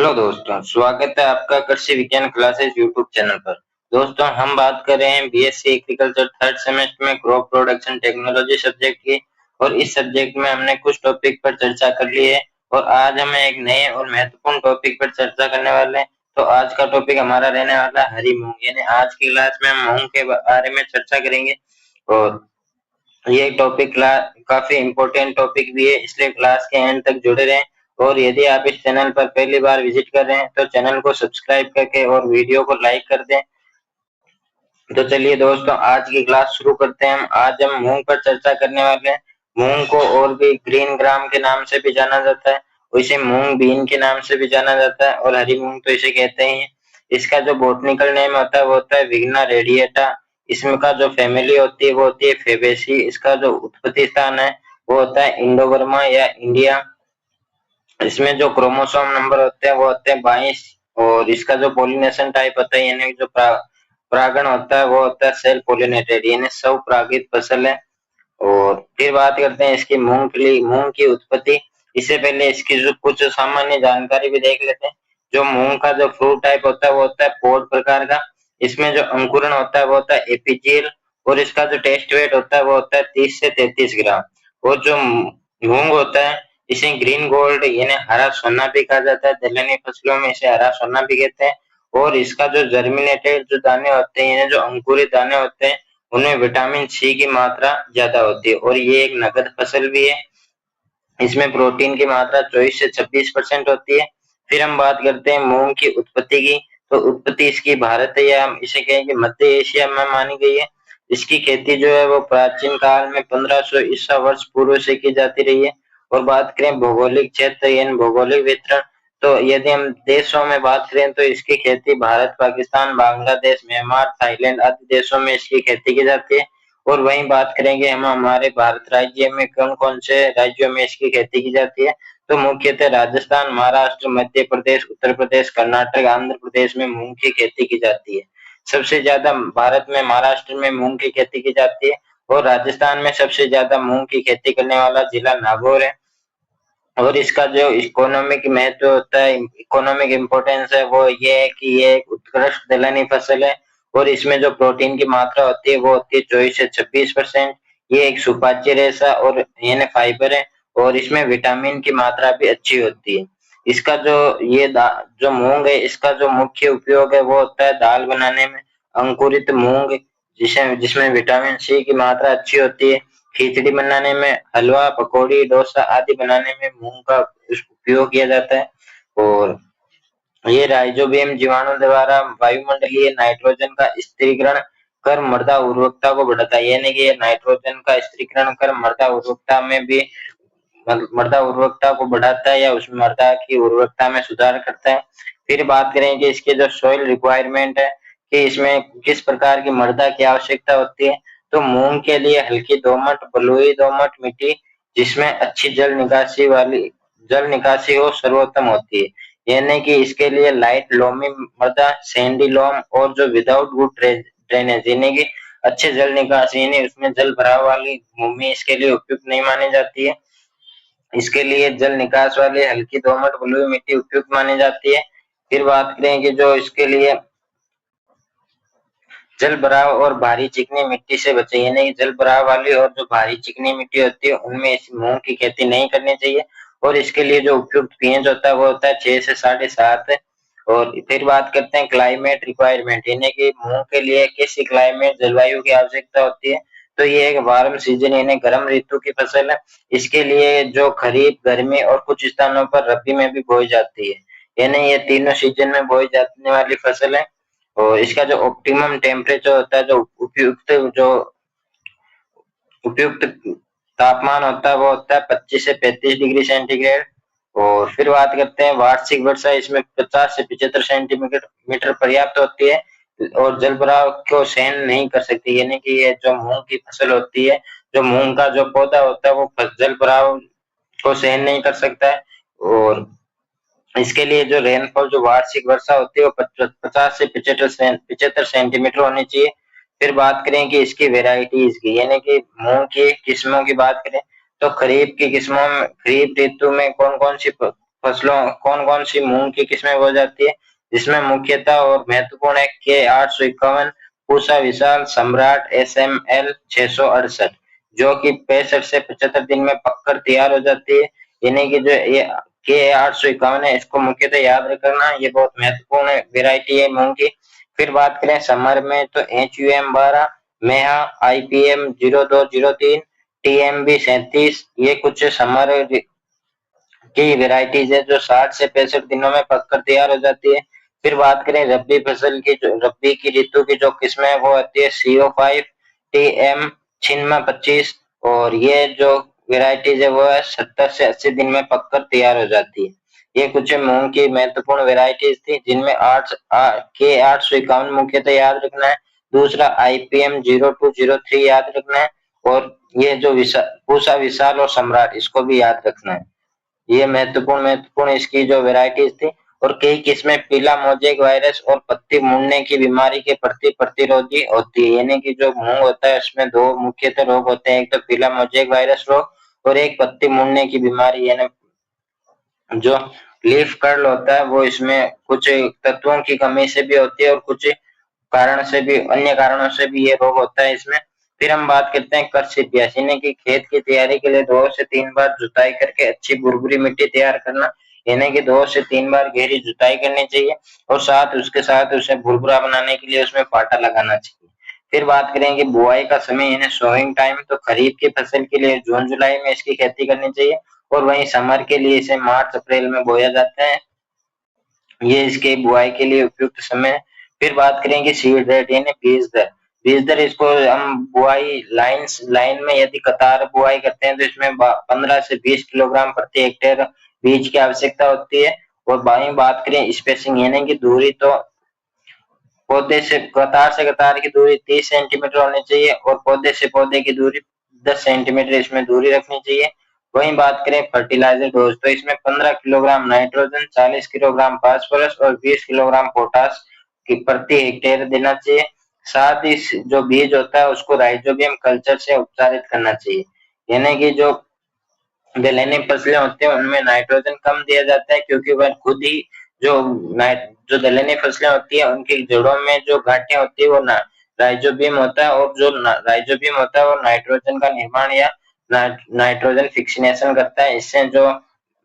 Hello दोस्तों, स्वागत है आपका कृषि विज्ञान क्लासेस यूट्यूब चैनल पर। दोस्तों, हम बात कर रहे हैं बीएससी एग्रीकल्चर थर्ड सेमेस्टर में क्रॉप प्रोडक्शन टेक्नोलॉजी सब्जेक्ट की। और इस सब्जेक्ट में हमने कुछ टॉपिक पर चर्चा कर ली है और आज हम एक नए और महत्वपूर्ण टॉपिक पर चर्चा करने वाले हैं। तो आज का टॉपिक हमारा रहने वाला है हरी मूंग, यानी आज की क्लास में हम मूंग के बारे में चर्चा करेंगे। और ये टॉपिक काफी इम्पोर्टेंट टॉपिक भी है, इसलिए क्लास के एंड तक जुड़े रहें। और यदि आप इस चैनल पर पहली बार विजिट कर रहे हैं तो चैनल को सब्सक्राइब करके और वीडियो को लाइक कर दें। तो चलिए दोस्तों, आज की क्लास शुरू करते हैं। आज हम मूंग पर चर्चा करने वाले हैं। मूंग को और भी ग्रीन ग्राम के नाम से भी जाना जाता है, और इसे मूंग बीन के नाम से भी जाना जाता है, और हरी मूंग तो इसे कहते ही हैं। इसका जो बॉटनिकल नेम होता है वो होता है विग्ना रेडिएटा। इसमें का जो फैमिली होती है वो होती है फेबेसी। इसका जो उत्पत्ति स्थान है वो होता है इंडो बर्मा या इंडिया। इसमें जो क्रोमोसोम नंबर होते हैं वो होते हैं 22। और इसका जो पोलिनेशन टाइप होता है, यानी जो परागण होता है वो होता है सेल्फ पोलिनेटेड, यानी स्वपरागित फसल है। और फिर बात करते हैं इसकी मूंगफली मूंग की उत्पत्ति। इससे पहले इसकी जो कुछ सामान्य जानकारी भी देख लेते हैं। जो मूंग का जो फ्रूट टाइप होता है वो होता है पॉड प्रकार का। इसमें जो अंकुरण होता है वो होता है एपिजील। और इसका जो टेस्ट वेट होता है वो होता है 30 से 33 ग्राम। और जो मूंग होता है इसे ग्रीन गोल्ड यानी हरा सोना भी कहा जाता है। दलहनी फसलों में इसे हरा सोना भी कहते हैं। और इसका जो जर्मिनेटेड जो दाने होते हैं, यानी जो अंकुरित दाने होते हैं, उनमें विटामिन सी की मात्रा ज्यादा होती है। और ये एक नगद फसल भी है। इसमें प्रोटीन की मात्रा 24 से 26% होती है। फिर हम बात करते हैं मूंग की उत्पत्ति की। तो उत्पत्ति इसकी भारत या हम इसे कहेंगे मध्य एशिया में मानी गई है। इसकी खेती जो है वो प्राचीन काल में 1500 ईसा वर्ष पूर्व से की जाती रही है। और बात करें भौगोलिक क्षेत्र यानी भौगोलिक वितरण, तो यदि हम देशों में बात करें तो इसकी खेती भारत, पाकिस्तान, बांग्लादेश, म्यांमार, थाईलैंड आदि देशों में इसकी खेती की जाती है। और वहीं बात करेंगे हम हमारे भारत राज्य में कौन कौन से राज्यों में इसकी खेती की जाती है, तो मुख्यतः राजस्थान, महाराष्ट्र, मध्य प्रदेश, उत्तर प्रदेश, कर्नाटक, आंध्र प्रदेश में मूंग की खेती की जाती है। सबसे ज्यादा भारत में महाराष्ट्र में मूंग की खेती की जाती है। और राजस्थान में सबसे ज्यादा मूंग की खेती करने वाला जिला नागौर है। और इसका जो इकोनॉमिक महत्व होता है, इकोनॉमिक इम्पोर्टेंस है, वो ये है कि ये एक उत्कृष्ट दलहनी फसल है। और इसमें जो प्रोटीन की मात्रा होती है वो होती है 24 से 26%। ये एक सुपाच्य रेशा और यानी फाइबर है। और इसमें विटामिन की मात्रा भी अच्छी होती है। इसका जो जो मूंग है इसका जो मुख्य उपयोग है वो होता है दाल बनाने में। अंकुरित मूंग जिसमें विटामिन सी की मात्रा अच्छी होती है। खिचड़ी बनाने में, हलवा, पकौड़ी, डोसा आदि बनाने में मूंग का उपयोग किया जाता है। और ये राइजोबियम जीवाणु द्वारा वायुमंडलीय नाइट्रोजन का स्थिरीकरण कर मृदा उर्वरकता को बढ़ाता है, यानी कि ये नाइट्रोजन का स्थिरीकरण कर मृदा उर्वरकता में भी मृदा उर्वरकता को बढ़ाता है या उस मृदा की उर्वरकता में सुधार करता है। फिर बात करें कि इसके जो सॉइल रिक्वायरमेंट है कि इसमें किस प्रकार की मृदा की आवश्यकता होती है, तो मूंग के लिए हल्की दोमट, बलुई दोमट मिट्टी जिसमें अच्छी जल निकासी हो सर्वोत्तम होती है। यानी कि इसके लिए लाइट लोमी मृदा, सैंडी लोम और जो विदाउट गुड ड्रेनेज यानी कि अच्छे जल निकासी यानी उसमें जल भराव वाली भूमि इसके लिए उपयुक्त नहीं मानी जाती है। इसके लिए जल निकास वाली हल्की दोमट बलुई मिट्टी उपयुक्त मानी जाती है। फिर बात करें कि जो इसके लिए जल भराव और भारी चिकनी मिट्टी से बचे, यानी कि जल भराव वाली और जो भारी चिकनी मिट्टी होती है उनमें इस मूंग की खेती नहीं करनी चाहिए। और इसके लिए जो उपयुक्त पीएच होता है वो होता है 6 से 7.5। और फिर बात करते हैं क्लाइमेट रिक्वायरमेंट, यानी कि मूंग के लिए किस क्लाइमेट जलवायु की आवश्यकता होती है, तो ये एक वार्म सीजन यानी गर्म ऋतु की फसल है। इसके लिए जो खरीफ, गर्मी और कुछ स्थानों पर रबी में भी बोई जाती है, यानी ये तीनों सीजन में बोई जाने वाली फसल है। और इसका जो ऑप्टिमम टेम्परेचर होता है, जो उपयुक्त तापमान होता है वो होता है 25 से 35 डिग्री सेंटीग्रेड। और फिर बात करते हैं वार्षिक वर्षा, इसमें 50 से 75 सेंटीमीटर मीटर पर्याप्त होती है। और जल भराव को सहन नहीं कर सकती, यानी कि ये जो मूंग की फसल होती है, जो मूंग का जो पौधा होता है वो जल भराव को सहन नहीं कर सकता है। और इसके लिए जो रेनफॉल जो वार्षिक वर्षा होती है वो 50 से 75 सेंटीमीटर होनी चाहिए। फिर बात करें कि इसकी वेराइटीज की, यानी कि मूंग की किस्मों की बात करें तो खरीफ की किस्मों में खरीफ ऋतु में कौन कौन सी फसलों कौन कौन सी मूंग की किस्में बोई जाती है, जिसमें मुख्यतः और महत्वपूर्ण है के 851, पूसा विशाल, सम्राट, SML 668, जो कि 65 से 75 दिन में पककर तैयार हो जाती है। यानी कि जो ये के 851 है, इसको मुख्यतः याद रखना, ये बहुत महत्वपूर्ण वेरायटी है मूंग की। फिर बात करें समर में तो HUM 12, मेहा, IPM 0203, TMB 37, ये कुछ समर की वेराइटीज है जो 60 से 65 दिनों में पककर तैयार हो जाती है। फिर बात करें रबी फसल की, जो रबी की ऋतु की जो किस्में है वो आती है CO5, TM 26, और ये जो वेराइटीज है वो है 70 से 80 दिन में पककर तैयार हो जाती है। ये कुछ मूंग की महत्वपूर्ण वेराइटीज थी, जिनमें के 851 मुख्यतः याद रखना है। दूसरा IPM 0203 याद रखना है, और ये जो पूसा विशाल और सम्राट, इसको भी याद रखना है। ये महत्वपूर्ण इसकी जो वेराइटीज थी। और कई किस्में पीला मोजेक वायरस और पत्ती मुड़ने की बीमारी के प्रति प्रतिरोधी होती है। यानी कि जो मूंग होता है उसमें दो मुख्यतः रोग होते हैं, एक तो पीला मोजेक वायरस रोग और एक पत्ती मुड़ने की बीमारी। यानी जो लीफ कर्ल होता है वो इसमें कुछ तत्वों की कमी से भी होती है और कुछ कारण से भी, अन्य कारणों से भी ये रोग होता है इसमें। फिर हम बात करते हैं कृषि अभ्यास, यानी कि खेत की तैयारी के लिए 2 से 3 बार जुताई करके अच्छी भुरभुरी मिट्टी तैयार करना। यानी कि 2 से 3 बार गहरी जुताई करनी चाहिए, और साथ उसके साथ उसे भुरभुरा बनाने के लिए उसमें पाटा लगाना चाहिए। फिर बात करेंगे बुआई का समय, यानी सोइंग टाइम, तो खरीफ की फसल के लिए जून जुलाई में इसकी खेती करनी चाहिए, और वहीं समर के लिए इसे मार्च अप्रैल में बोया जाता है। ये इसके बुआई के लिए उपयुक्त समय है। फिर बात करेंगे सीड रेट, यानी बीज दर। बीज दर, इसको हम बुआई लाइन में यदि कतार बुआई करते हैं तो इसमें 15 से 20 किलोग्राम प्रति हेक्टेयर बीज की आवश्यकता होती है। और वहीं बात करें स्पेसिंग, यानी कि दूरी, तो पौधे से कतार की दूरी 30 सेंटीमीटर होनी चाहिए, और पौधे से पौधे की दूरी 10 सेंटीमीटर इसमें दूरी रखनी चाहिए। वहीं बात करें फर्टिलाइजर डोज, तो इसमें 15 किलोग्राम नाइट्रोजन, 40 किलोग्राम फास्फोरस और 20 किलोग्राम पोटास की प्रति हेक्टेयर देना चाहिए। साथ ही जो बीज होता है उसको राइजोबियम कल्चर से उपचारित करना चाहिए। यानी कि जो दलहनी फसलें होती हैं उनमें नाइट्रोजन कम दिया जाता है, क्योंकि वह खुद ही जो जो दलहनी फसलें होती है उनकी जड़ों में जो गांठें होती है वो राइजोबियम होता है, और जो राइजोबियम होता है वो नाइट्रोजन का निर्माण या नाइट्रोजन फिक्सिनेशन करता है। इससे जो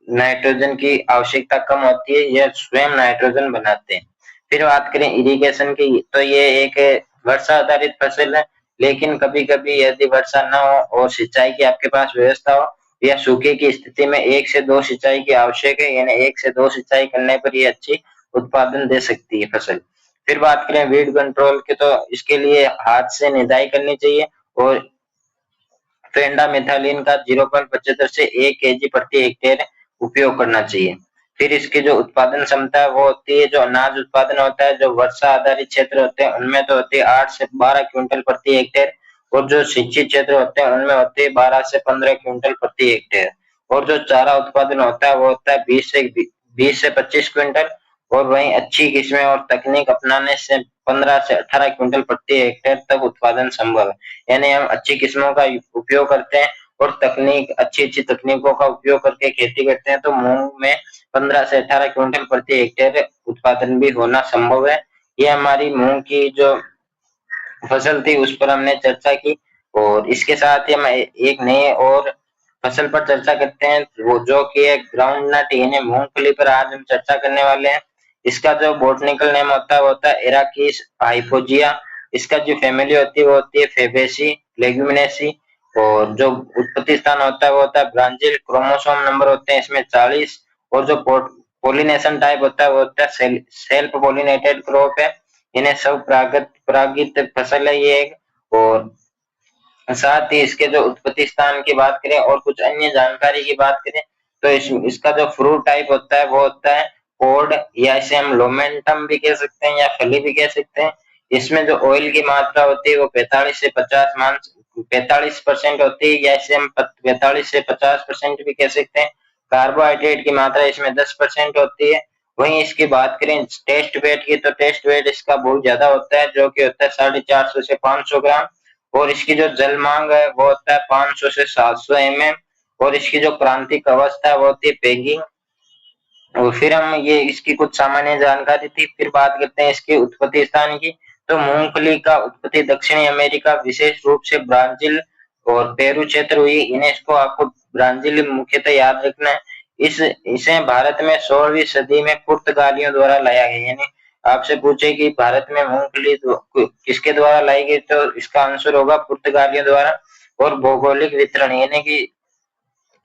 नाइट्रोजन की आवश्यकता कम होती है, यह स्वयं नाइट्रोजन बनाते हैं। फिर बात करें इरिगेशन की, तो ये एक वर्षा आधारित फसल है, लेकिन कभी कभी यदि वर्षा न हो और सिंचाई की आपके पास व्यवस्था हो या सूखे की स्थिति में 1 से 2 सिंचाई की आवश्यक है, यानी 1 से 2 सिंचाई करने पर ये अच्छी उत्पादन दे सकती है फसल। फिर बात करें वीड कंट्रोल की, तो इसके लिए हाथ से निदाई करनी चाहिए, और फेंडामेथालिन का 0.75 से 1 kg प्रति हेक्टेयर उपयोग करना चाहिए। फिर इसकी जो उत्पादन क्षमता है वो होती है, जो अनाज उत्पादन होता है, जो वर्षा आधारित क्षेत्र होते हैं उनमें तो होती है 8 से 12 क्विंटल प्रति हेक्टेयर, और जो सिंचित क्षेत्र होते हैं उनमें होती है 12 से 15 क्विंटल प्रति हेक्टेयर। और जो चारा उत्पादन होता है वो होता है 20 से 25 क्विंटल, और वहीं अच्छी किस्में और तकनीक अपनाने से 15 से 18 क्विंटल प्रति हेक्टेयर तक उत्पादन संभव है। यानी हम अच्छी किस्मों का उपयोग करते हैं और अच्छी तकनीकों का उपयोग करके खेती करते हैं, तो मूंग में 15 से 18 क्विंटल प्रति हेक्टेयर उत्पादन भी होना संभव है। ये हमारी मूंग की जो फसल थी उस पर हमने चर्चा की, और इसके साथ ही हम एक नए और फसल पर चर्चा करते हैं, वो जो कि है ग्राउंड नट, यानी मूंगफली पर आज हम चर्चा करने वाले हैं। इसका जो बॉटनिकल नेम होता है वो होता है एराकिस हाइपोजिया। इसका जो फैमिली होती है वो होती है फेबेसी लेग्यूमिनेसी, और जो उत्पत्ति स्थान होता है वो होता है ब्राजील। क्रोमोसोम नंबर होते हैं इसमें 40, और जो पोलिनेशन टाइप होता है वो होता है सेल्फ पोलिनेटेड क्रॉप है। इन्हें सब परागित फसल है ये एक। और साथ ही इसके जो उत्पत्ति स्थान की बात करें और कुछ अन्य जानकारी की बात करें, तो इसका जो फ्रूट टाइप होता है वो होता है पोड, या इसे हम लोमेंटम भी कह सकते हैं या फली भी कह सकते हैं। इसमें जो ऑयल की मात्रा होती है वो 45% होती है, या इसे हम 45 से 50% भी कह सकते हैं। कार्बोहाइड्रेट की मात्रा इसमें 10% होती है। वहीं इसकी बात करें टेस्ट वेट की, तो टेस्ट वेट इसका बहुत ज्यादा होता है, जो कि होता है 450 से 500 ग्राम। और इसकी जो जल मांग है वो होता है 500 से 700 mm। और इसकी जो क्रांतिक अवस्था है वो होती है पेगिंग। और फिर हम ये इसकी कुछ सामान्य जानकारी थी। फिर बात करते हैं इसके उत्पत्ति स्थान की। तो मूंगफली का उत्पत्ति दक्षिणी अमेरिका, विशेष रूप से ब्राजील और पेरू क्षेत्र हुई। इन्हें इसको आपको ब्राजील मुख्यतः याद रखना है। इस इसे भारत में 16वीं सदी में पुर्तगालियों द्वारा लाया गया। यानी आपसे पूछे कि भारत में मूंगफली किसके द्वारा लाई गई, तो इसका आंसर होगा पुर्तगालियों द्वारा। और भौगोलिक वितरण, यानी कि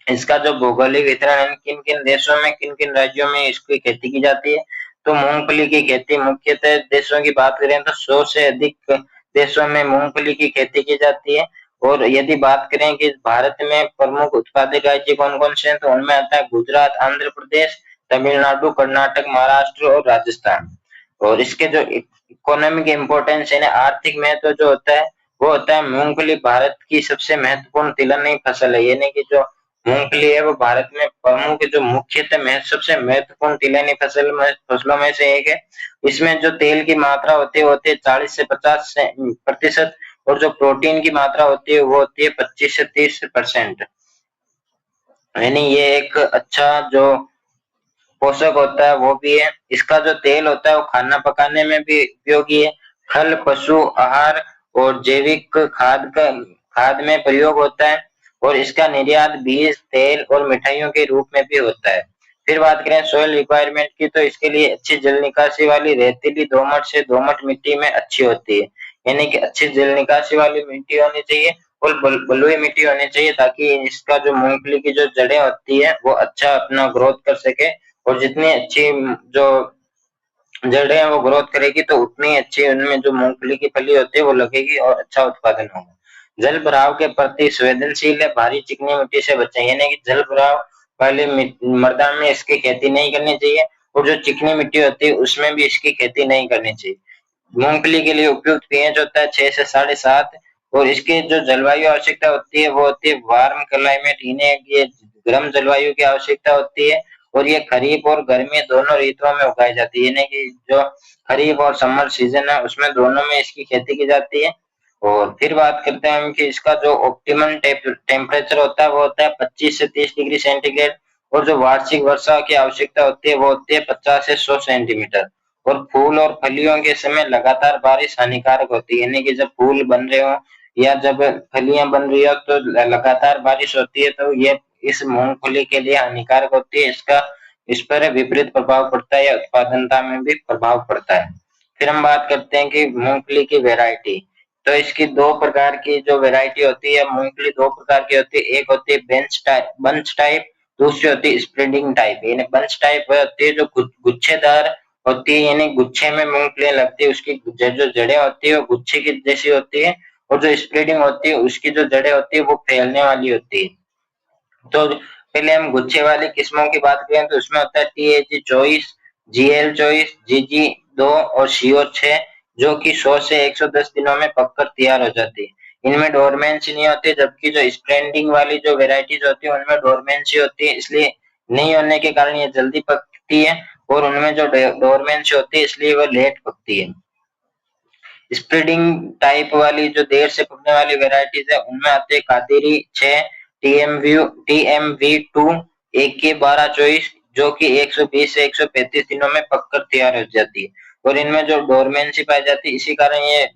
इसका जो भौगोलिक वितरण है, किन किन देशों में, किन किन राज्यों में इसकी खेती की जाती है। तो मूंगफली की खेती मुख्यतः देशों की बात करें तो 100 से अधिक देशों में मूंगफली की खेती की जाती है। और यदि बात करें कि भारत में प्रमुख उत्पादक राज्य कौन कौन से हैं, तो उनमें आता है गुजरात, आंध्र प्रदेश, तमिलनाडु, कर्नाटक, महाराष्ट्र और राजस्थान। और इसके जो इकोनॉमिक इम्पोर्टेंस है ना, आर्थिक महत्व जो होता है, वो होता है मूंगफली भारत की सबसे महत्वपूर्ण तिलहनी फसल है। यानी कि जो मूंगफली है वो भारत में प्रमुख जो मुख्यतः सबसे महत्वपूर्ण तिलहनी फसलों में से एक है। इसमें जो तेल की मात्रा होती है वो होती है 40 से 50%, और जो प्रोटीन की मात्रा होती है वो होती है 25 से 30%। यानी ये एक अच्छा जो पोषक होता है वो भी है। इसका जो तेल होता है वो खाना पकाने में भी उपयोगी है। खल, पशु आहार और जैविक खाद में प्रयोग होता है। और इसका निर्यात बीज, तेल और मिठाइयों के रूप में भी होता है। फिर बात करें सॉइल रिक्वायरमेंट की, तो इसके लिए अच्छी जल निकासी वाली रेतीली दोमट से दोमट मिट्टी में अच्छी होती है। यानी कि अच्छी जल निकासी वाली मिट्टी होनी चाहिए और बलुई मिट्टी होनी चाहिए, ताकि इसका जो मूंगफली की जो जड़ें होती है वो अच्छा अपना ग्रोथ कर सके। और जितनी अच्छी जो जड़ें हैं वो ग्रोथ करेगी, तो उतनी अच्छी उनमें जो मूंगफली की फली होती है वो लगेगी और अच्छा उत्पादन होगा। जल भराव के प्रति संवेदनशील है, भारी चिकनी मिट्टी से बचें। यानी कि जल भराव वाली मृदा में इसकी खेती नहीं करनी चाहिए, और जो चिकनी मिट्टी होती है उसमें भी इसकी खेती नहीं करनी चाहिए। मूंगफली के लिए उपयुक्त पीएच होता है 6 से 7.5। और इसकी जो जलवायु आवश्यकता होती है वो होती है वार्म क्लाइमेट। इन्हें ये गर्म जलवायु की आवश्यकता होती है। और ये खरीफ और गर्मी दोनों ऋतुओं में उगाई जाती है। यानी कि जो खरीफ और समर सीजन है उसमें दोनों में इसकी खेती की जाती है। और फिर बात करते हैं हम कि इसका जो ऑप्टिमम टेम्परेचर होता है वो होता है 25 से 30 डिग्री सेंटीग्रेड। और जो वार्षिक वर्षा की आवश्यकता होती है वो होती है 50 से 100 सेंटीमीटर। और फूल और फलियों के समय लगातार बारिश हानिकारक होती है। यानी कि जब फूल बन रहे हो या जब फलियां बन रही हो तो लगातार बारिश होती है, तो ये इस मूंगफली के लिए हानिकारक होती है। इसका इस पर विपरीत प्रभाव पड़ता है या उत्पादनता में भी प्रभाव पड़ता है। फिर हम बात करते हैं कि मूंगफली की वैरायटी। तो इसकी दो प्रकार की जो वैरायटी होती है मूंगफली, दो प्रकार की होती है। एक होती है बंच टाइप, दूसरी होती है स्प्रेडिंग टाइप। यानी बंच टाइप वह होती है जो गुच्छेदार होती है, यानी गुच्छे में मूंगफली लगती है, उसकी जो जड़ें होती है वो गुच्छे की जैसी होती है। और जो स्प्रेडिंग होती है उसकी जो जड़ें होती है वो फैलने वाली होती है। तो पहले हम गुच्छे वाली किस्मों की बात करें तो उसमें होता है TH24, GL24, GG2 और CO6, जो कि 100 से 110 दिनों में पककर तैयार हो जाती है। इनमें डोरमेंसी नहीं होती, जबकि जो स्प्रेडिंग वाली जो वेराइटीज होती है उनमें डोरमेंसी होती है, इसलिए नहीं होने के कारण ये जल्दी पकती है। और उनमें जो डोरमेंसी होती है इसलिए वो लेट पकती है। स्प्रेडिंग टाइप वाली जो देर से पकने वाली वेराइटीज है उनमें आते हैं कातेरी 6, TMV2, AK1224, जो कि 120 से 135 दिनों में पककर तैयार हो जाती है। और इनमें जो डोरमेंसी पाई जाती है इसी कारण ये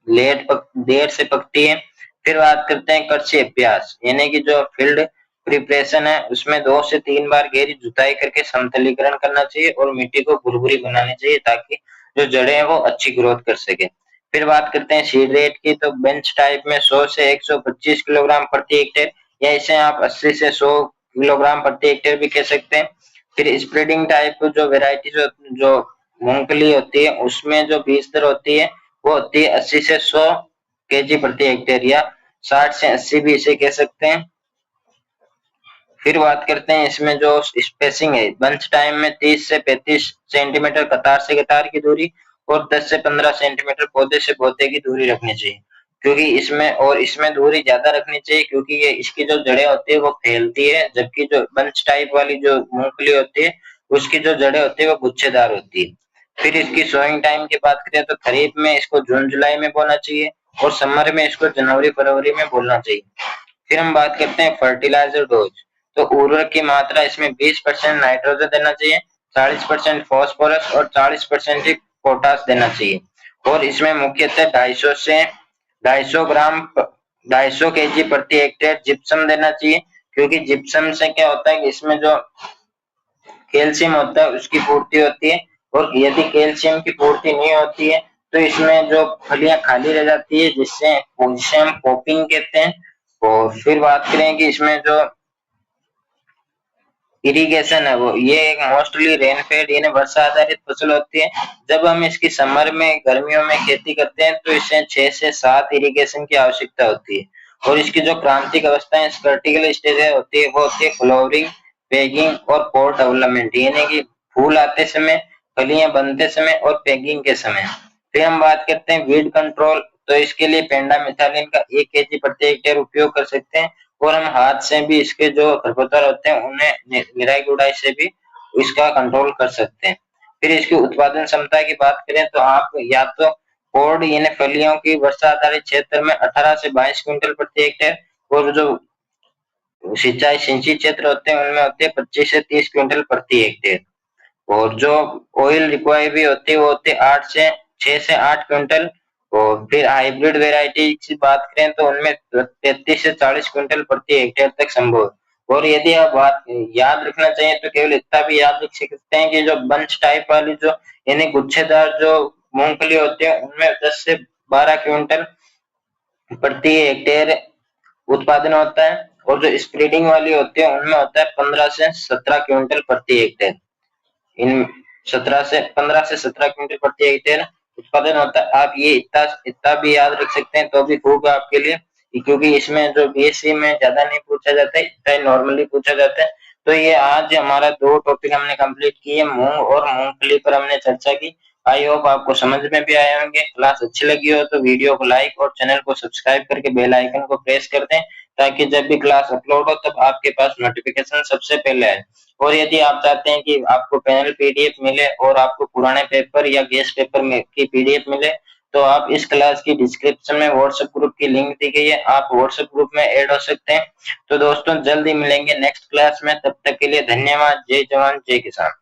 देर से पकती है। फिर बात करते हैं कृषि अभ्यास, यानी कि जो फील्ड प्रिपरेशन है उसमें 2 से 3 बार गहरी जुताई करके समतलीकरण करना चाहिए और मिट्टी को भुरभुरी बनानी चाहिए, ताकि जो जड़ें हैं वो अच्छी ग्रोथ कर सके। फिर बात करते हैं सीड रेट की। तो बेंच टाइप में 100 से 125 किलोग्राम प्रति हेक्टेयर, या इसे आप 80 से 100 किलोग्राम प्रति हेक्टेयर भी कह सकते हैं। फिर स्प्रेडिंग टाइप जो वेराइटी जो मूंगफली होती है उसमें जो बीज दर होती है वो होती है 80 से 100 केजी प्रति हेक्टेयर, या 60 से 80 भी इसे कह सकते हैं। फिर बात करते हैं इसमें जो स्पेसिंग है, बंच टाइम में 30 से 35 सेंटीमीटर कतार से कतार की दूरी और 10 से 15 सेंटीमीटर पौधे से पौधे की दूरी रखनी चाहिए। क्योंकि इसमें दूरी ज्यादा रखनी चाहिए, क्योंकि ये इसकी जो जड़ें होती है वो फैलती है, जबकि जो बंच टाइप वाली जो मूंगफली होती है उसकी जो जड़ें होती है वो गुच्छेदार होती है। फिर इसकी सोइंग टाइम की बात करें तो खरीफ में इसको जून जुलाई में बोना चाहिए और समर में इसको जनवरी फरवरी में बोना चाहिए। फिर हम बात करते हैं फर्टिलाइजर डोज। तो उर्वरक की मात्रा इसमें 20% नाइट्रोजन देना चाहिए, 40% फास्फोरस और 40% ही पोटास देना चाहिए। और इसमें मुख्यतः 250 केजी प्रति हेक्टेयर जिप्सम देना चाहिए, क्योंकि जिप्सम से क्या होता है कि इसमें जो कैल्शियम होता है उसकी पूर्ति होती है, और यदि कैल्शियम की पूर्ति नहीं होती है तो इसमें जो फलियां खाली रह जाती है, जिससे हम पॉपिंग कहते हैं। और फिर बात करें कि इसमें जो इरिगेशन है वो ये एक मोस्टली रेनफेड यानी वर्षा आधारित फसल होती है। जब हम इसकी समर में गर्मियों में खेती करते हैं तो इसे 6 से 7 इरिगेशन की आवश्यकता होती है। और इसकी जो क्रांतिक अवस्था है, वर्टिकल स्टेज होती है, वो होती है फ्लावरिंग, पेगिंग और पोर डेवलपमेंट, यानी कि फूल आते समय, फलियां बनते समय और पेगिंग के समय। फिर हम बात करते हैं वीड कंट्रोल, तो इसके लिए पेंडामिथालिन का 1 केजी प्रति हेक्टेयर उपयोग कर सकते हैं, और हम हाथ से भी इसके जो खरपतवार होते हैं उन्हें निराई गुड़ाई से भी इसका कंट्रोल कर सकते हैं। फिर इसकी उत्पादन क्षमता की बात करें तो आप या तो पोड यानी फलियों की वर्षा आधारित क्षेत्र में 18 से 22 क्विंटल प्रति हेक्टेयर, और जो सिंचाई सिंचित क्षेत्र होते हैं उनमें होते हैं 25 से 30 क्विंटल प्रति हेक्टेयर। और जो ऑयल रिक्वायरी भी होती है वो होती है 6 से 8 क्विंटल। और फिर हाइब्रिड वेराइटी की बात करें तो उनमें 33 से 40 क्विंटल प्रति हेक्टेयर तक संभव है। और यदि आप बात याद रखना चाहिए तो केवल इतना भी याद रख सकते हैं कि जो बंच टाइप वाली जो यानी गुच्छेदार जो मूंगफली होती है उनमें 10 से 12 क्विंटल प्रति हेक्टेयर उत्पादन होता है, और जो स्प्रेडिंग वाली होती है उनमें होता है 15 से 17 क्विंटल प्रति हेक्टेयर। इन 15 से 17 क्विंटल प्रति हेक्टेयर उत्पादन होता है। आप ये इतना इतना भी याद रख सकते हैं तो भी खूब आपके लिए, क्योंकि इसमें जो बीएससी में ज्यादा नहीं पूछा जाता है, इतना नॉर्मली पूछा जाता है। तो ये आज हमारा 2 टॉपिक हमने कंप्लीट किए, मूंग और मूंगफली पर हमने चर्चा की। आई होप आपको समझ में भी आए होंगे। क्लास अच्छी लगी हो तो वीडियो को लाइक और चैनल को सब्सक्राइब करके बेल आइकन को प्रेस कर दें, ताकि जब भी क्लास अपलोड हो तब आपके पास नोटिफिकेशन सबसे पहले आए। और यदि आप चाहते हैं कि आपको पैनल पीडीएफ मिले और आपको पुराने पेपर या गेस्ट पेपर में की पीडीएफ मिले, तो आप इस क्लास की डिस्क्रिप्शन में व्हाट्सएप ग्रुप की लिंक दी गई है, आप व्हाट्सएप ग्रुप में ऐड हो सकते हैं। तो दोस्तों जल्दी मिलेंगे नेक्स्ट क्लास में, तब तक के लिए धन्यवाद। जय जवान जय किसान।